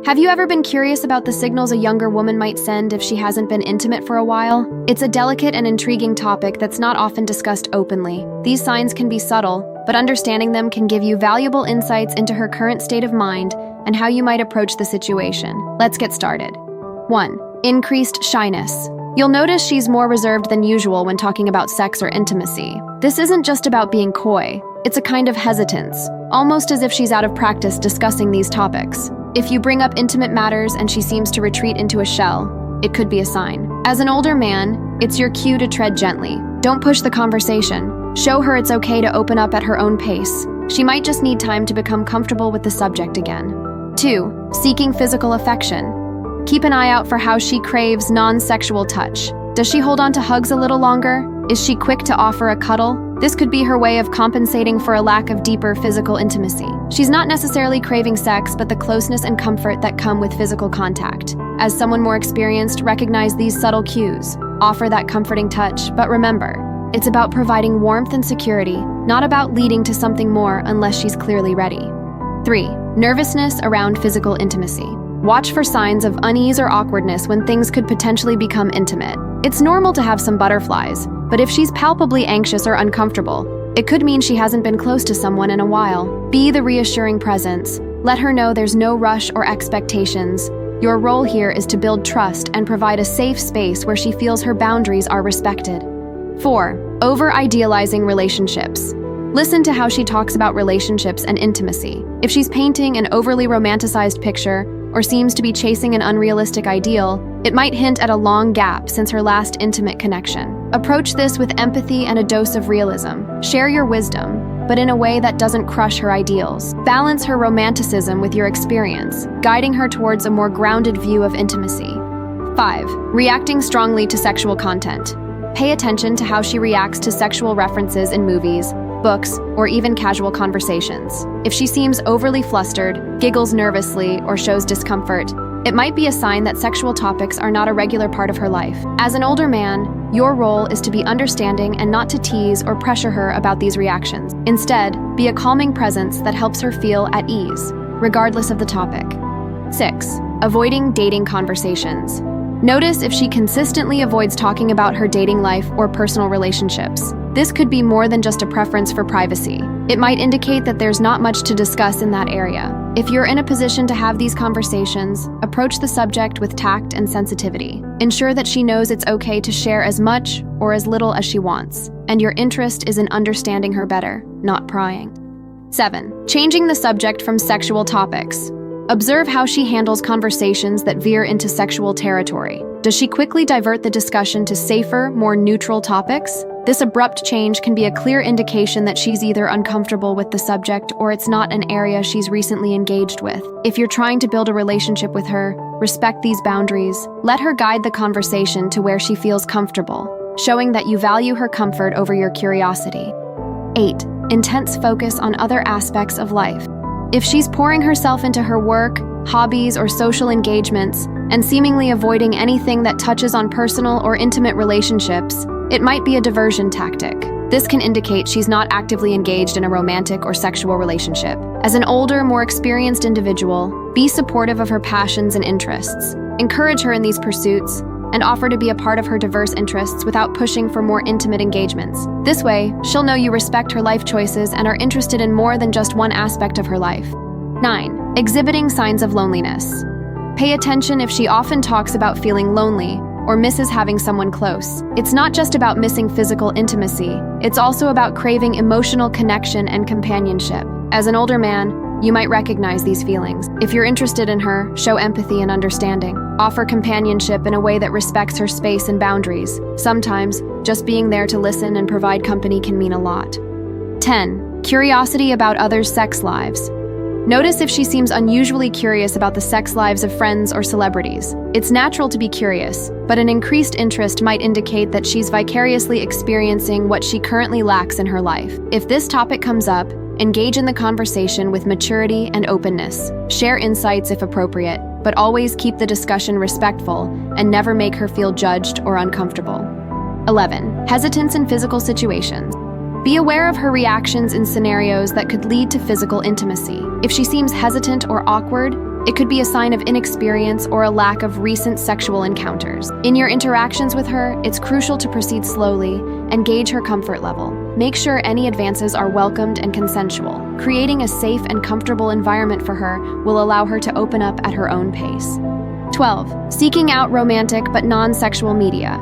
Have you ever been curious about the signals a younger woman might send if she hasn't been intimate for a while? It's a delicate and intriguing topic that's not often discussed openly. These signs can be subtle, but understanding them can give you valuable insights into her current state of mind and how you might approach the situation. Let's get started. 1. Increased shyness. You'll notice she's more reserved than usual when talking about sex or intimacy. This isn't just about being coy. It's a kind of hesitance, almost as if she's out of practice discussing these topics. If you bring up intimate matters and she seems to retreat into a shell, it could be a sign. As an older man, it's your cue to tread gently. Don't push the conversation. Show her it's okay to open up at her own pace. She might just need time to become comfortable with the subject again. 2. Seeking physical affection. Keep an eye out for how she craves non-sexual touch. Does she hold on to hugs a little longer? Is she quick to offer a cuddle? This could be her way of compensating for a lack of deeper physical intimacy. She's not necessarily craving sex, but the closeness and comfort that come with physical contact. As someone more experienced, recognize these subtle cues. Offer that comforting touch, but remember, it's about providing warmth and security, not about leading to something more unless she's clearly ready. 3. Nervousness around physical intimacy. Watch for signs of unease or awkwardness when things could potentially become intimate. It's normal to have some butterflies, but if she's palpably anxious or uncomfortable, it could mean she hasn't been close to someone in a while. Be the reassuring presence. Let her know there's no rush or expectations. Your role here is to build trust and provide a safe space where she feels her boundaries are respected. 4. Over-idealizing relationships. Listen to how she talks about relationships and intimacy. If she's painting an overly romanticized picture or seems to be chasing an unrealistic ideal, it might hint at a long gap since her last intimate connection. Approach this with empathy and a dose of realism. Share your wisdom, but in a way that doesn't crush her ideals. Balance her romanticism with your experience, guiding her towards a more grounded view of intimacy. 5. Reacting strongly to sexual content. Pay attention to how she reacts to sexual references in movies, books, or even casual conversations. If she seems overly flustered, giggles nervously, or shows discomfort, it might be a sign that sexual topics are not a regular part of her life. As an older man, your role is to be understanding and not to tease or pressure her about these reactions. Instead, be a calming presence that helps her feel at ease, regardless of the topic. 6. Avoiding dating conversations. Notice if she consistently avoids talking about her dating life or personal relationships. This could be more than just a preference for privacy. It might indicate that there's not much to discuss in that area. If you're in a position to have these conversations, approach the subject with tact and sensitivity. Ensure that she knows it's okay to share as much or as little as she wants, and your interest is in understanding her better, not prying. 7. Changing the subject from sexual topics. Observe how she handles conversations that veer into sexual territory. Does she quickly divert the discussion to safer, more neutral topics? This abrupt change can be a clear indication that she's either uncomfortable with the subject or it's not an area she's recently engaged with. If you're trying to build a relationship with her, respect these boundaries. Let her guide the conversation to where she feels comfortable, showing that you value her comfort over your curiosity. 8. Intense focus on other aspects of life. If she's pouring herself into her work, hobbies, or social engagements, and seemingly avoiding anything that touches on personal or intimate relationships, it might be a diversion tactic. This can indicate she's not actively engaged in a romantic or sexual relationship. As an older, more experienced individual, be supportive of her passions and interests. Encourage her in these pursuits, and offer to be a part of her diverse interests without pushing for more intimate engagements. This way, she'll know you respect her life choices and are interested in more than just one aspect of her life. 9. Exhibiting signs of loneliness. Pay attention if she often talks about feeling lonely or misses having someone close. It's not just about missing physical intimacy, it's also about craving emotional connection and companionship. As an older man, you might recognize these feelings. If you're interested in her, show empathy and understanding. Offer companionship in a way that respects her space and boundaries. Sometimes, just being there to listen and provide company can mean a lot. 10. Curiosity about others' sex lives. Notice if she seems unusually curious about the sex lives of friends or celebrities. It's natural to be curious, but an increased interest might indicate that she's vicariously experiencing what she currently lacks in her life. If this topic comes up, engage in the conversation with maturity and openness. Share insights if appropriate, but always keep the discussion respectful and never make her feel judged or uncomfortable. 11. Hesitance in physical situations. Be aware of her reactions in scenarios that could lead to physical intimacy. If she seems hesitant or awkward, It could be a sign of inexperience or a lack of recent sexual encounters. In your interactions with her, it's crucial to proceed slowly and gauge her comfort level. Make sure any advances are welcomed and consensual. Creating a safe and comfortable environment for her will allow her to open up at her own pace. 12. Seeking out romantic but non-sexual media.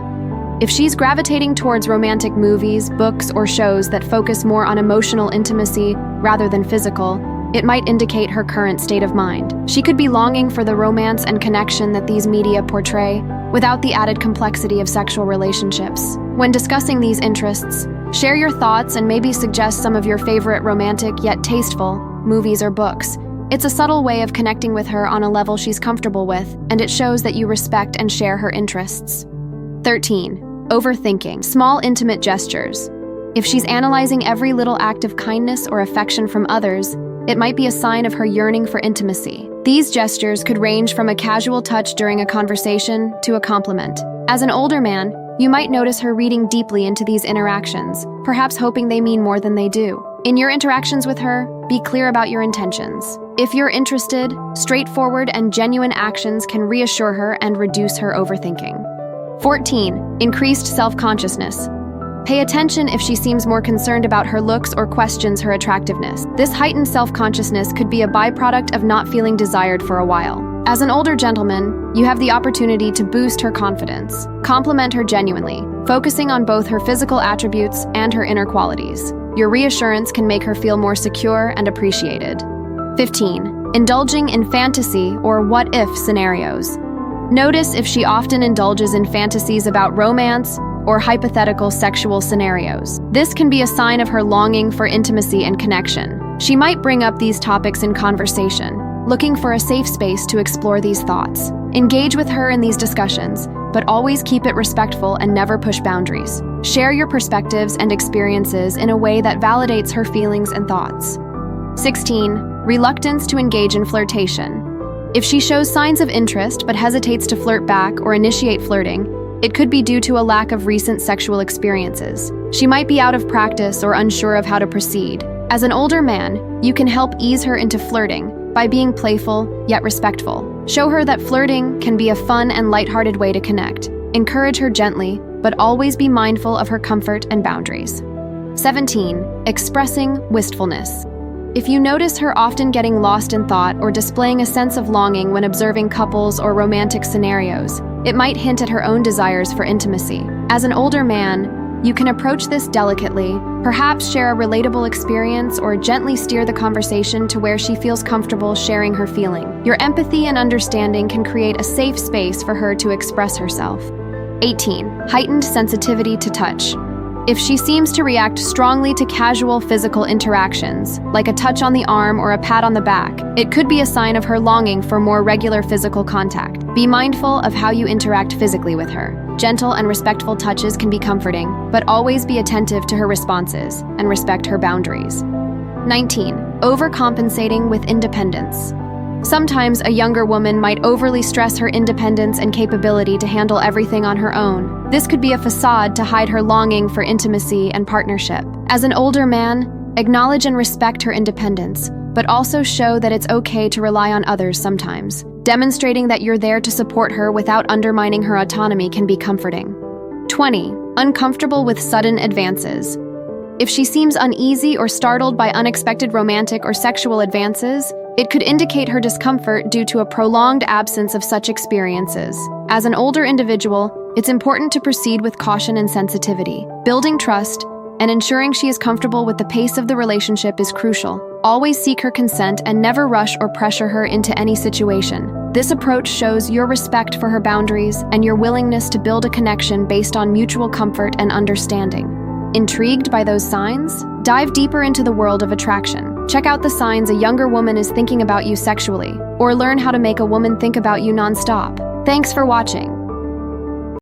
If she's gravitating towards romantic movies, books, or shows that focus more on emotional intimacy rather than physical, it might indicate her current state of mind. She could be longing for the romance and connection that these media portray, without the added complexity of sexual relationships. When discussing these interests, share your thoughts and maybe suggest some of your favorite romantic yet tasteful movies or books. It's a subtle way of connecting with her on a level she's comfortable with, and it shows that you respect and share her interests. 13. Overthinking. Small intimate gestures. If she's analyzing every little act of kindness or affection from others, it might be a sign of her yearning for intimacy. These gestures could range from a casual touch during a conversation to a compliment. As an older man, you might notice her reading deeply into these interactions, perhaps hoping they mean more than they do. In your interactions with her, be clear about your intentions. If you're interested, straightforward and genuine actions can reassure her and reduce her overthinking. 14. Increased self-consciousness. Pay attention if she seems more concerned about her looks or questions her attractiveness. This heightened self-consciousness could be a byproduct of not feeling desired for a while. As an older gentleman, you have the opportunity to boost her confidence. Compliment her genuinely, focusing on both her physical attributes and her inner qualities. Your reassurance can make her feel more secure and appreciated. 15. Indulging in fantasy or what-if scenarios. Notice if she often indulges in fantasies about romance or hypothetical sexual scenarios. This can be a sign of her longing for intimacy and connection. She might bring up these topics in conversation, looking for a safe space to explore these thoughts. Engage with her in these discussions, but always keep it respectful and never push boundaries. Share your perspectives and experiences in a way that validates her feelings and thoughts. 16. Reluctance to engage in flirtation. If she shows signs of interest but hesitates to flirt back or initiate flirting, it could be due to a lack of recent sexual experiences. She might be out of practice or unsure of how to proceed. As an older man, you can help ease her into flirting by being playful yet respectful. Show her that flirting can be a fun and lighthearted way to connect. Encourage her gently, but always be mindful of her comfort and boundaries. 17. Expressing wistfulness. If you notice her often getting lost in thought or displaying a sense of longing when observing couples or romantic scenarios, it might hint at her own desires for intimacy. As an older man, you can approach this delicately, perhaps share a relatable experience or gently steer the conversation to where she feels comfortable sharing her feeling. Your empathy and understanding can create a safe space for her to express herself. 18. Heightened sensitivity to touch. If she seems to react strongly to casual physical interactions, like a touch on the arm or a pat on the back, it could be a sign of her longing for more regular physical contact. Be mindful of how you interact physically with her. Gentle and respectful touches can be comforting, but always be attentive to her responses and respect her boundaries. 19. Overcompensating with independence. Sometimes a younger woman might overly stress her independence and capability to handle everything on her own. This could be a facade to hide her longing for intimacy and partnership. As an older man, acknowledge and respect her independence, but also show that it's okay to rely on others sometimes. Demonstrating that you're there to support her without undermining her autonomy can be comforting. 20. Uncomfortable with sudden advances. If she seems uneasy or startled by unexpected romantic or sexual advances, it could indicate her discomfort due to a prolonged absence of such experiences. As an older individual, it's important to proceed with caution and sensitivity. Building trust and ensuring she is comfortable with the pace of the relationship is crucial. Always seek her consent and never rush or pressure her into any situation. This approach shows your respect for her boundaries and your willingness to build a connection based on mutual comfort and understanding. Intrigued by those signs? Dive deeper into the world of attraction. Check out the signs a younger woman is thinking about you sexually, or learn how to make a woman think about you nonstop. Thanks for watching.